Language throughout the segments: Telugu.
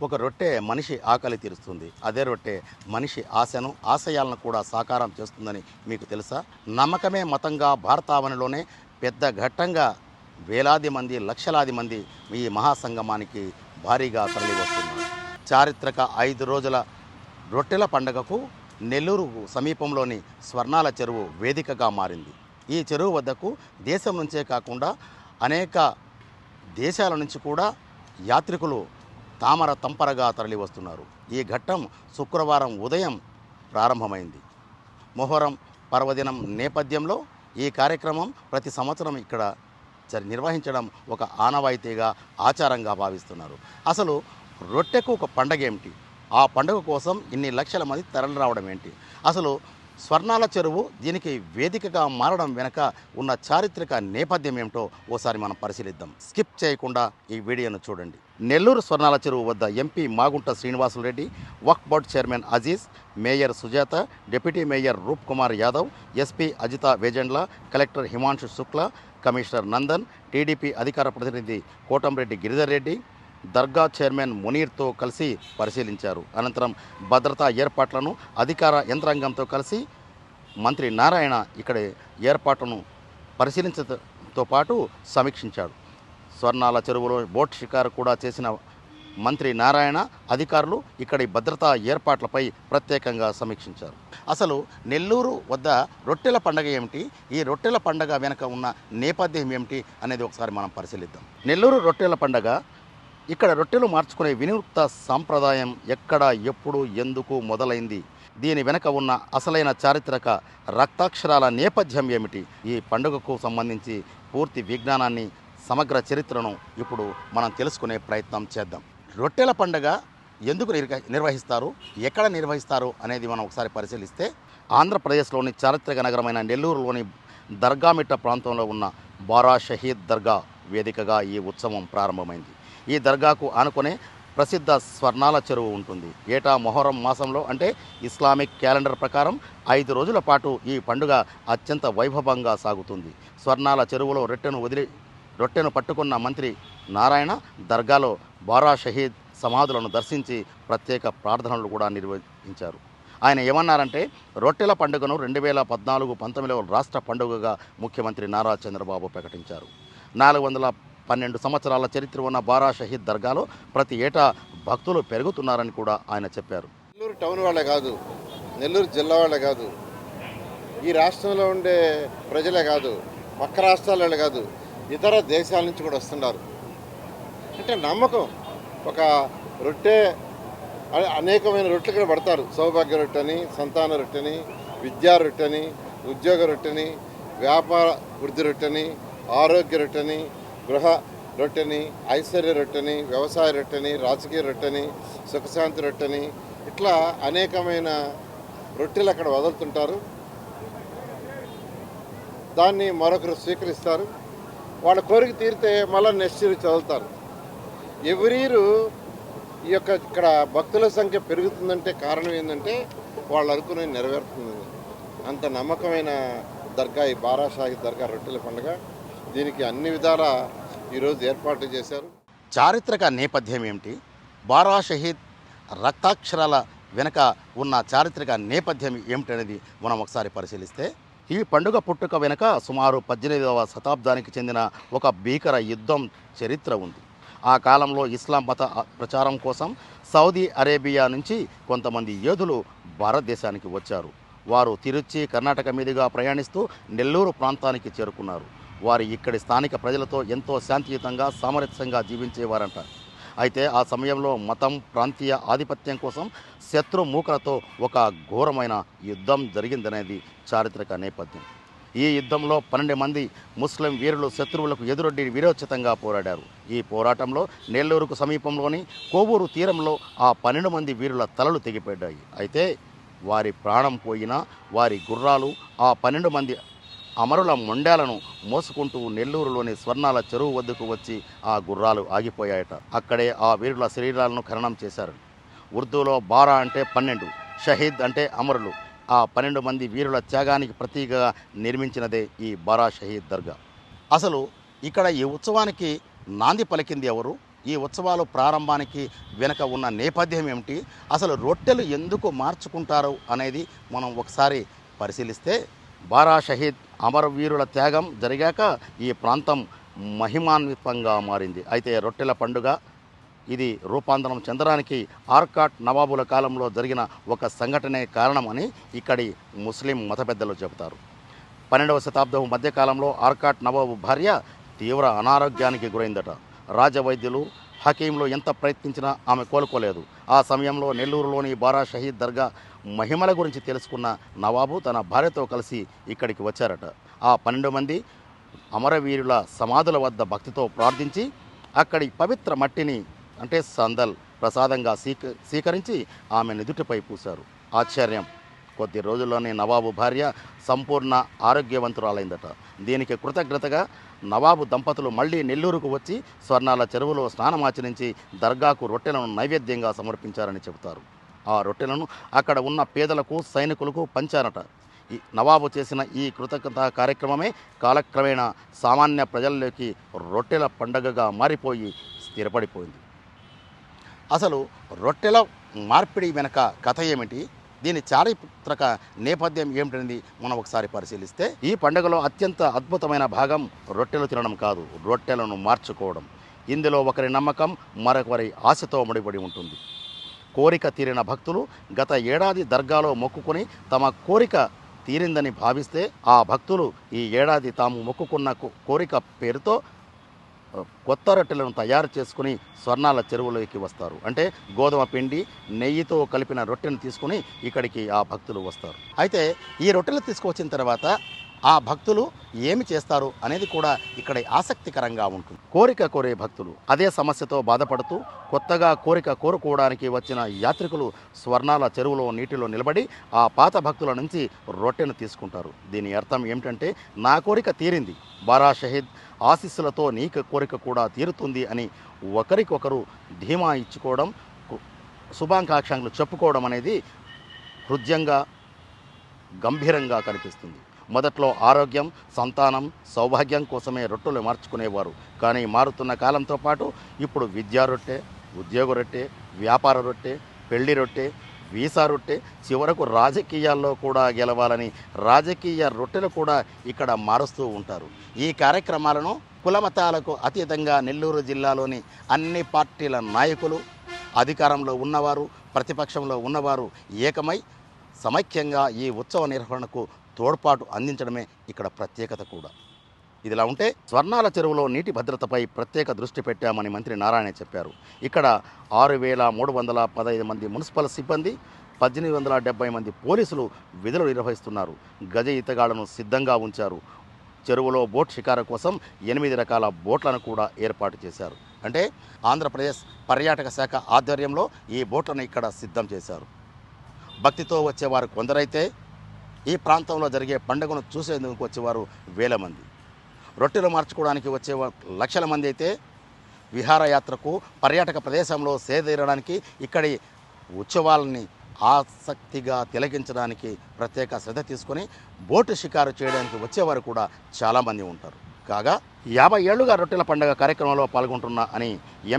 ఒక రొట్టె మనిషి ఆకలి తీరుస్తుంది. అదే రొట్టె మనిషి ఆశను ఆశయాలను కూడా సాకారం చేస్తుందని మీకు తెలుసా? నమ్మకమే మతంగా భారతావనిలోనే పెద్ద ఘట్టంగా వేలాది మంది లక్షలాది మంది ఈ మహాసంగమానికి భారీగా తరలి వస్తున్నారు. చారిత్రక 5 రోజుల రొట్టెల పండుగకు నెల్లూరు సమీపంలోని స్వర్ణాల చెరువు వేదికగా మారింది. ఈ చెరువు వద్దకు దేశం నుంచే కాకుండా అనేక దేశాల నుంచి కూడా యాత్రికులు తామర తంపరగా తరలి వస్తున్నారు. ఈ ఘట్టం శుక్రవారం ఉదయం ప్రారంభమైంది. మొహరం పర్వదినం నేపథ్యంలో ఈ కార్యక్రమం ప్రతి సంవత్సరం ఇక్కడ నిర్వహించడం ఒక ఆనవాయితీగా ఆచారంగా భావిస్తున్నారు. అసలు రొట్టెకు ఒక పండగ ఏమిటి? ఆ పండుగ కోసం ఇన్ని లక్షల మంది తరలి రావడం ఏంటి? అసలు స్వర్ణాల చెరువు దీనికి వేదికగా మారడం వెనక ఉన్న చారిత్రక నేపథ్యం ఏమిటో ఓసారి మనం పరిశీలిద్దాం. స్కిప్ చేయకుండా ఈ వీడియోను చూడండి. నెల్లూరు స్వర్ణాల చెరువు వద్ద MP Magunta Srinivasulu Reddy, Waqf board chairman Aziz, mayor Sujatha, deputy mayor Roop Kumar Yadav, SP Ajitha Vejandla, collector Himanshu Shukla, commissioner Nandan, TDP అధికార ప్రతినిధి కోటంరెడ్డి గిరిధర్ రెడ్డి దర్గా చైర్మన్ మునీర్తో కలిసి పరిశీలించారు. అనంతరం భద్రతా ఏర్పాట్లను అధికార యంత్రాంగంతో కలిసి మంత్రి నారాయణ ఇక్కడ ఏర్పాట్లను పరిశీలించడంతో పాటు సమీక్షించాడు. స్వర్ణాల చెరువులో బోట్ షికారు కూడా చేసిన మంత్రి నారాయణ అధికారులు ఇక్కడి భద్రతా ఏర్పాట్లపై ప్రత్యేకంగా సమీక్షించారు. అసలు నెల్లూరు వద్ద రొట్టెల పండగ ఏమిటి, ఈ రొట్టెల పండగ వెనుక ఉన్న నేపథ్యం ఏమిటి అనేది ఒకసారి మనం పరిశీలిద్దాం. నెల్లూరు రొట్టెల పండగ ఇక్కడ రొట్టెలు మార్చుకునే వినూత్న సాంప్రదాయం ఎక్కడ, ఎప్పుడు, ఎందుకు మొదలైంది? దీని వెనక ఉన్న అసలైన చారిత్రక రక్తాక్షరాల నేపథ్యం ఏమిటి? ఈ పండుగకు సంబంధించి పూర్తి విజ్ఞానాన్ని, సమగ్ర చరిత్రను ఇప్పుడు మనం తెలుసుకునే ప్రయత్నం చేద్దాం. రొట్టెల పండుగ ఎందుకు నిర్వహిస్తారు, ఎక్కడ నిర్వహిస్తారు అనేది మనం ఒకసారి పరిశీలిస్తే, ఆంధ్రప్రదేశ్లోని చారిత్రక నగరమైన నెల్లూరులోని దర్గామిట్ట ప్రాంతంలో ఉన్న బారా షహీద్ దర్గా వేదికగా ఈ ఉత్సవం ప్రారంభమైంది. ఈ దర్గాకు ఆనుకునే ప్రసిద్ధ స్వర్ణాల చెరువు ఉంటుంది. ఏటా మొహరం మాసంలో అంటే ఇస్లామిక్ క్యాలెండర్ ప్రకారం 5 రోజుల పాటు ఈ పండుగ అత్యంత వైభవంగా సాగుతుంది. స్వర్ణాల చెరువులో రొట్టెను పట్టుకున్న మంత్రి నారాయణ దర్గాలో బారా షహీద్ సమాధులను దర్శించి ప్రత్యేక ప్రార్థనలు కూడా నిర్వహించారు. ఆయన ఏమన్నారంటే, రొట్టెల పండుగను 2014-19లో రాష్ట్ర పండుగగా ముఖ్యమంత్రి నారా చంద్రబాబు ప్రకటించారు. 412 సంవత్సరాల చరిత్ర ఉన్న బారా షహీద్ దర్గాలో ప్రతి ఏటా భక్తులు పెరుగుతున్నారని కూడా ఆయన చెప్పారు. నెల్లూరు టౌన్ వాళ్ళే కాదు, నెల్లూరు జిల్లా వాళ్ళే కాదు, ఈ రాష్ట్రంలో ఉండే ప్రజలే కాదు, పక్క రాష్ట్రాల వాళ్ళే కాదు, ఇతర దేశాల నుంచి కూడా వస్తున్నారు. అంటే నమ్మకం. ఒక రొట్టె, అనేకమైన రొట్టెలు ఇక్కడ పడతారు. సౌభాగ్య రొట్టెని, సంతాన రొట్టెని, విద్యా రొట్టెని, ఉద్యోగ రొట్టెని, వ్యాపార వృద్ధి రొట్టెని, ఆరోగ్య రొట్టెని, గృహ రొట్టెని, ఐశ్వర్య రొట్టెని, వ్యవసాయ రొట్టెని, రాజకీయ రొట్టెని, సుఖశాంతి రొట్టెని, ఇట్లా అనేకమైన రొట్టెలు అక్కడ వదులుతుంటారు. దాన్ని మరొకరు స్వీకరిస్తారు. వాళ్ళ కోరిక తీరితే మళ్ళీ నెక్స్ట్ ఇయర్ చదువుతారు. ఎవ్రీ ఇయర్ ఈ యొక్క ఇక్కడ భక్తుల సంఖ్య పెరుగుతుందంటే కారణం ఏంటంటే వాళ్ళు అనుకునే నెరవేరుతుంది. అంత నమ్మకమైన దర్గా ఈ బారా షాహీద్ దర్గా రొట్టెల పండుగ. దీనికి అన్ని విధాల ఈరోజు ఏర్పాట్లు చేశారు. చారిత్రక నేపథ్యం ఏమిటి? బారా షహీద్ రక్తాక్షరాల వెనుక ఉన్న చారిత్రక నేపథ్యం ఏమిటనేది మనం ఒకసారి పరిశీలిస్తే, ఈ పండుగ పుట్టుక వెనుక సుమారు 18వ శతాబ్దానికి చెందిన ఒక భీకర యుద్ధం చరిత్ర ఉంది. ఆ కాలంలో ఇస్లాం మత ప్రచారం కోసం సౌదీ అరేబియా నుంచి కొంతమంది యోధులు భారతదేశానికి వచ్చారు. వారు తిరుచి, కర్ణాటక మీదుగా ప్రయాణిస్తూ నెల్లూరు ప్రాంతానికి చేరుకున్నారు. వారు ఇక్కడి స్థానిక ప్రజలతో ఎంతో శాంతియుతంగా, సామరస్యంగా జీవించేవారంట. అయితే ఆ సమయంలో మతం, ప్రాంతీయ ఆధిపత్యం కోసం శత్రు మూకలతో ఒక ఘోరమైన యుద్ధం జరిగిందనేది చారిత్రక నేపథ్యం. ఈ యుద్ధంలో 12 మంది ముస్లిం వీరులు శత్రువులకు ఎదురొడ్డి వీరోచితంగా పోరాడారు. ఈ పోరాటంలో నెల్లూరుకు సమీపంలోని కోవూరు తీరంలో ఆ 12 మంది వీరుల తలలు తెగిపడ్డాయి. అయితే వారి ప్రాణం పోయినా వారి గుర్రాలు ఆ 12 మంది అమరుల మొండాలను మోసుకుంటూ నెల్లూరులోని స్వర్ణాల చెరువు వద్దకు వచ్చి ఆ గుర్రాలు ఆగిపోయాయట. అక్కడే ఆ వీరుల శరీరాలను ఖననం చేశారు. ఉర్దూలో బారా అంటే 12, షహీద్ అంటే అమరులు. ఆ 12 మంది వీరుల త్యాగానికి ప్రతీకగా నిర్మించినదే ఈ బారా షహీద్ దర్గా. అసలు ఇక్కడ ఈ ఉత్సవానికి నాంది పలికింది ఎవరు? ఈ ఉత్సవాలు ప్రారంభానికి వెనుక ఉన్న నేపథ్యం ఏమిటి, అసలు రొట్టెలు ఎందుకు మార్చుకుంటారు అనేది మనం ఒకసారి పరిశీలిస్తే, బారా షహీద్ అమరవీరుల త్యాగం జరిగాక ఈ ప్రాంతం మహిమాన్వితంగా మారింది. అయితే రొట్టెల పండుగ ఇది రూపాంతరం చెందడానికి ఆర్కాట్ నవాబుల కాలంలో జరిగిన ఒక సంఘటనే కారణమని ఇక్కడి ముస్లిం మత పెద్దలు చెబుతారు. 12వ శతాబ్దం మధ్యకాలంలో ఆర్కాట్ నవాబు భార్య తీవ్ర అనారోగ్యానికి గురైందట. రాజవైద్యులు హకీంలు ఎంత ప్రయత్నించినా ఆమె కోలుకోలేదు. ఆ సమయంలో నెల్లూరులోని బారా షహీద్ దర్గా మహిమల గురించి తెలుసుకున్న నవాబు తన భార్యతో కలిసి ఇక్కడికి వచ్చారట. ఆ 12 మంది అమరవీరుల సమాధుల వద్ద భక్తితో ప్రార్థించి అక్కడి పవిత్ర మట్టిని అంటే సందల్ ప్రసాదంగా స్వీకరించి ఆమె నుదుటిపై పూశారు. ఆశ్చర్యం, కొద్ది రోజుల్లోనే నవాబు భార్య సంపూర్ణ ఆరోగ్యవంతురాలైందట. దీనికి కృతజ్ఞతగా నవాబు దంపతులు మళ్ళీ నెల్లూరుకు వచ్చి స్వర్ణాల చెరువులో స్నానమాచరించి దర్గాకు రొట్టెలను నైవేద్యంగా సమర్పించారని చెబుతారు. ఆ రొట్టెలను అక్కడ ఉన్న పేదలకు సైనికులకు పంచారట. ఈ నవాబు చేసిన ఈ కృతజ్ఞత కార్యక్రమమే కాలక్రమేణా సామాన్య ప్రజల్లోకి రొట్టెల పండగగా మారిపోయి స్థిరపడిపోయింది. అసలు రొట్టెల మార్పిడి వెనక కథ ఏమిటి, దీని చారిత్రక నేపథ్యం ఏమిటనేది మనం ఒకసారి పరిశీలిస్తే, ఈ పండుగలో అత్యంత అద్భుతమైన భాగం రొట్టెలు తినడం కాదు, రొట్టెలను మార్చుకోవడం. ఇందులో ఒకరి నమ్మకం మరొకరి ఆశతో ముడిపడి ఉంటుంది. కోరిక తీరిన భక్తులు గత ఏడాది దర్గాలో మొక్కుకొని తమ కోరిక తీరిందని భావిస్తే ఆ భక్తులు ఈ ఏడాది తాము మొక్కుకున్న కోరిక పేరుతో కొత్త రొట్టెలను తయారు చేసుకుని స్వర్ణాల చెరువులోకి వస్తారు. అంటే గోధుమ పిండి నెయ్యితో కలిపిన రొట్టెను తీసుకుని ఇక్కడికి ఆ భక్తులు వస్తారు. అయితే ఈ రొట్టెలు తీసుకువచ్చిన తర్వాత ఆ భక్తులు ఏమి చేస్తారు అనేది కూడా ఇక్కడ ఆసక్తికరంగా ఉంటుంది. కోరిక కోరే భక్తులు అదే సమస్యతో బాధపడుతూ కొత్తగా కోరిక కోరుకోవడానికి వచ్చిన యాత్రికులు స్వర్ణాల చెరువులో నీటిలో నిలబడి ఆ పాత భక్తుల నుంచి రొట్టెను తీసుకుంటారు. దీని అర్థం ఏమిటంటే, నా కోరిక తీరింది, బారా షహీద్ ఆశీస్సులతో నీ కోరిక కూడా తీరుతుంది అని ఒకరికొకరు ధీమా ఇచ్చుకోవడం, శుభాకాంక్షలు చెప్పుకోవడం అనేది హృదయంగా గంభీరంగా కనిపిస్తుంది. మొదట్లో ఆరోగ్యం, సంతానం, సౌభాగ్యం కోసమే రొట్టెలు మార్చుకునేవారు. కానీ మారుతున్న కాలంతో పాటు ఇప్పుడు విద్యా రొట్టె, ఉద్యోగ రొట్టె, వ్యాపార రొట్టె, పెళ్లి రొట్టె, వీసా రొట్టె, చివరకు రాజకీయాల్లో కూడా గెలవాలని రాజకీయ రొట్టెలు కూడా ఇక్కడ మారుస్తూ ఉంటారు. ఈ కార్యక్రమాలను కులమతాలకు అతీతంగా నెల్లూరు జిల్లాలోని అన్ని పార్టీల నాయకులు, అధికారంలో ఉన్నవారు, ప్రతిపక్షంలో ఉన్నవారు ఏకమై సమైక్యంగా ఈ ఉత్సవ నిర్వహణకు తోడ్పాటు అందించడమే ఇక్కడ ప్రత్యేకత కూడా. ఇదిలా ఉంటే స్వర్ణాల చెరువులో నీటి భద్రతపై ప్రత్యేక దృష్టి పెట్టామని మంత్రి నారాయణ చెప్పారు. ఇక్కడ 6,315 మంది మున్సిపల్ సిబ్బంది, 1,870 మంది పోలీసులు విధులు నిర్వహిస్తున్నారు. గజ ఈతగాళ్లను సిద్ధంగా ఉంచారు. చెరువులో బోట్ షికారు కోసం 8 రకాల బోట్లను కూడా ఏర్పాటు చేశారు. అంటే ఆంధ్రప్రదేశ్ పర్యాటక శాఖ ఆధ్వర్యంలో ఈ బోట్లను ఇక్కడ సిద్ధం చేశారు. భక్తితో వచ్చేవారు కొందరైతే ఈ ప్రాంతంలో జరిగే పండుగను చూసేందుకు వచ్చేవారు వేల మంది. రొట్టెలు మార్చుకోవడానికి వచ్చేవారు లక్షల మంది అయితే విహారయాత్రకు, పర్యాటక ప్రదేశంలో సేదీరడానికి, ఇక్కడి ఉత్సవాలని ఆసక్తిగా తిలకించడానికి ప్రత్యేక శ్రద్ధ తీసుకొని బోటు షికారు చేయడానికి వచ్చేవారు కూడా చాలామంది ఉంటారు. కాగా 50 ఏళ్లుగా రొట్టెల పండుగ కార్యక్రమంలో పాల్గొంటున్నా అని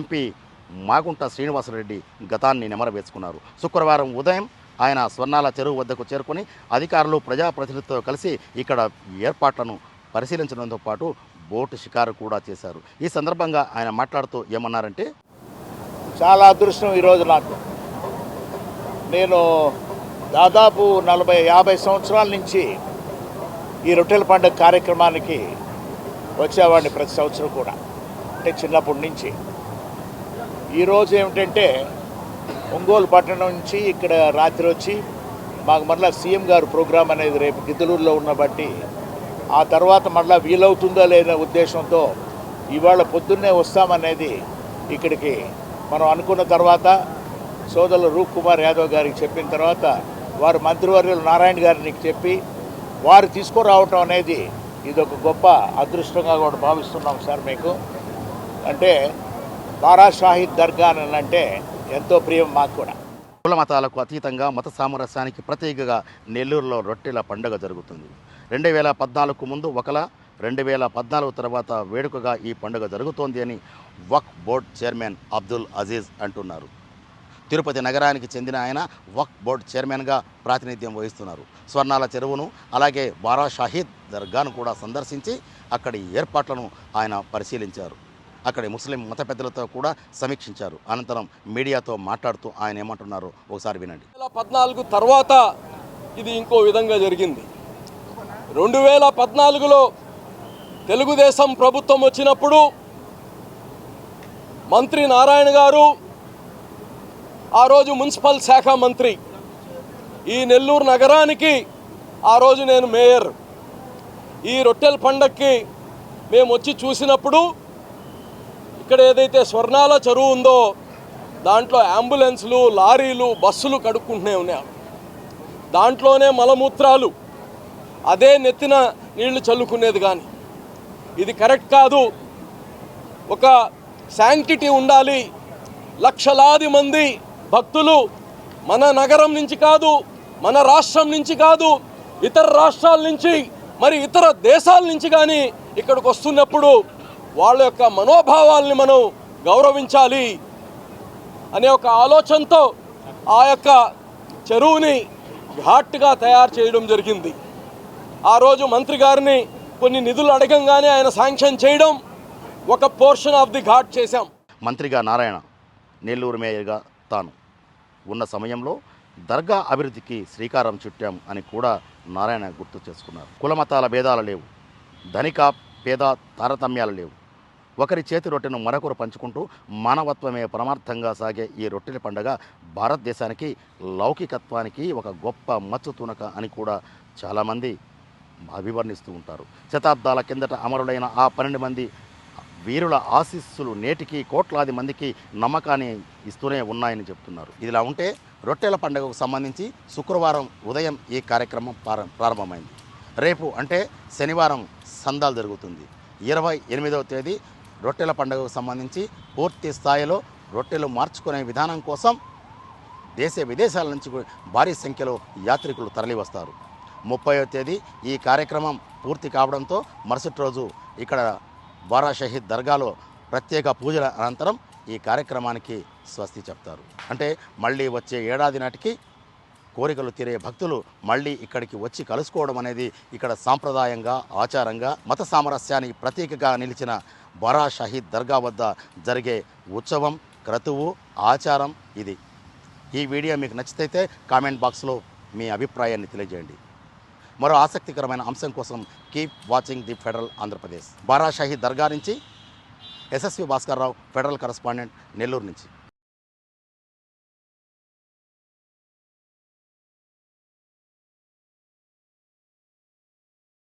ఎంపీ మాగుంట శ్రీనివాసరెడ్డి గతాన్ని నెమరవేసుకున్నారు. శుక్రవారం ఉదయం ఆయన స్వర్ణాల చెరువు వద్దకు చేరుకుని అధికారులు, ప్రజాప్రతినిధులతో కలిసి ఇక్కడ ఏర్పాట్లను పరిశీలించడంతో పాటు బోటు షికారు కూడా చేశారు. ఈ సందర్భంగా ఆయన మాట్లాడుతూ ఏమన్నారంటే, చాలా అదృష్టం ఈరోజు నాకు. నేను దాదాపు 40-50 సంవత్సరాల నుంచి ఈ రొట్టెల పండుగ కార్యక్రమానికి వచ్చేవాడిని ప్రతి సంవత్సరం కూడా, అంటే చిన్నప్పటి నుంచి. ఈరోజు ఏమిటంటే ఒంగోలు పట్టణం నుంచి ఇక్కడ రాత్రి వచ్చి మాకు మళ్ళీ సీఎం గారు ప్రోగ్రాం అనేది రేపు గిద్దలూరులో ఉన్న బట్టి ఆ తర్వాత మళ్ళీ వీలవుతుందో లేదనే ఉద్దేశంతో ఇవాళ పొద్దున్నే వస్తామనేది ఇక్కడికి మనం అనుకున్న తర్వాత సోదరులు రూప్ కుమార్ యాదవ్ గారికి చెప్పిన తర్వాత వారు మంత్రివర్యులు నారాయణ గారికి చెప్పి వారు తీసుకురావటం అనేది ఇది ఒక గొప్ప అదృష్టంగా కూడా భావిస్తున్నాం సార్. మీకు అంటే బారా షాహీద్ దర్గా అని అంటే ఎంతో ప్రియం మాకు కూడా. కుల మతాలకు అతీతంగా మత సామరస్యానికి ప్రతీకగా నెల్లూరులో రొట్టెల పండుగ జరుగుతుంది. 2014 ముందు ఒకలా, 2014 తర్వాత వేడుకగా ఈ పండుగ జరుగుతోంది అని వక్ఫ్ బోర్డ్ చైర్మన్ అబ్దుల్ అజీజ్ అంటున్నారు. తిరుపతి నగరానికి చెందిన ఆయన వక్ఫ్ బోర్డ్ చైర్మన్గా ప్రాతినిధ్యం వహిస్తున్నారు. స్వర్ణాల చెరువును అలాగే బారా షాహీద్ దర్గాను కూడా సందర్శించి అక్కడి ఏర్పాట్లను ఆయన పరిశీలించారు. అక్కడి ముస్లిం మత పెద్దలతో కూడా సమీక్షించారు. అనంతరం మీడియాతో మాట్లాడుతూ ఆయన ఏమంటున్నారో ఒకసారి వినండి. 2014 తర్వాత ఇది ఇంకో విధంగా జరిగింది. 2014లో తెలుగుదేశం ప్రభుత్వం వచ్చినప్పుడు మంత్రి నారాయణ గారు ఆ రోజు మున్సిపల్ శాఖ మంత్రి, ఈ నెల్లూరు నగరానికి ఆ రోజు నేను మేయర్. ఈ రొట్టెల పండక్కి మేము వచ్చి చూసినప్పుడు ఇక్కడ ఏదైతే స్వర్ణాల చెరువు ఉందో దాంట్లో అంబులెన్స్లు, లారీలు, బస్సులు కడుక్కుంటూనే ఉన్నాయి. దాంట్లోనే మలమూత్రాలు, అదే నెత్తిన నీళ్లు చల్లుకునేది. కానీ ఇది కరెక్ట్ కాదు. ఒక శాంక్టిటీ ఉండాలి. లక్షలాది మంది భక్తులు మన నగరం నుంచి కాదు, మన రాష్ట్రం నుంచి కాదు, ఇతర రాష్ట్రాల నుంచి, మరి ఇతర దేశాల నుంచి కానీ ఇక్కడికి వస్తున్నప్పుడు వాళ్ళ యొక్క మనోభావాల్ని మనం గౌరవించాలి అనే ఒక ఆలోచనతో ఆ యొక్క చెరువుని ఘాట్గా తయారు చేయడం జరిగింది. ఆ రోజు మంత్రి గారిని కొన్ని నిధులు అడగంగానే ఆయన శాంక్షన్ చేయడం, ఒక పోర్షన్ ఆఫ్ ది ఘాట్ చేశాం. మంత్రిగా నారాయణ నెల్లూరు మేయర్గా తాను ఉన్న సమయంలో దర్గా అభివృద్ధికి శ్రీకారం చుట్టాం అని కూడా నారాయణ గుర్తు చేసుకున్నారు. కులమతాల భేదాలు లేవు, ధనిక పేద తారతమ్యాలు లేవు. ఒకరి చేతి రొట్టెను మరొకరు పంచుకుంటూ మానవత్వమే పరమార్థంగా సాగే ఈ రొట్టెల పండుగ భారతదేశానికి లౌకికత్వానికి ఒక గొప్ప మచ్చు తునక అని కూడా చాలామంది అభివర్ణిస్తూ ఉంటారు. శతాబ్దాల కిందట అమరులైన ఆ 12 మంది వీరుల ఆశీస్సులు నేటికి కోట్లాది మందికి నమ్మకాన్ని ఇస్తూనే ఉన్నాయని చెప్తున్నారు. ఇదిలా ఉంటే రొట్టెల పండుగకు సంబంధించి శుక్రవారం ఉదయం ఈ కార్యక్రమం ప్రారంభమైంది. రేపు అంటే శనివారం సందాలు జరుగుతుంది. 28వ తేదీ రొట్టెల పండుగకు సంబంధించి పూర్తి స్థాయిలో రొట్టెలు మార్చుకునే విధానం కోసం దేశ విదేశాల నుంచి భారీ సంఖ్యలో యాత్రికులు తరలివస్తారు. 30వ తేదీ ఈ కార్యక్రమం పూర్తి కావడంతో మరుసటి రోజు ఇక్కడ బారా షహీద్ దర్గాలో ప్రత్యేక పూజల అనంతరం ఈ కార్యక్రమానికి స్వస్తి చెప్తారు. అంటే మళ్ళీ వచ్చే ఏడాది నాటికి కోరికలు తీరే భక్తులు మళ్ళీ ఇక్కడికి వచ్చి కలుసుకోవడం అనేది ఇక్కడ సాంప్రదాయంగా, ఆచారంగా, మత సామరస్యానికి ప్రతీకగా నిలిచిన బారా షహీద్ దర్గా వద్ద జరిగే ఉత్సవం, క్రతువు, ఆచారం ఇది. ఈ వీడియో మీకు నచ్చితే కామెంట్ బాక్స్లో మీ అభిప్రాయాన్ని తెలియజేయండి. మరో ఆసక్తికరమైన అంశం కోసం keep watching the Federal Andhra Pradesh. Bara Shaheed Dargah నుంచి SSV Bhaskar Rao, Federal correspondent, Nellore నుంచి.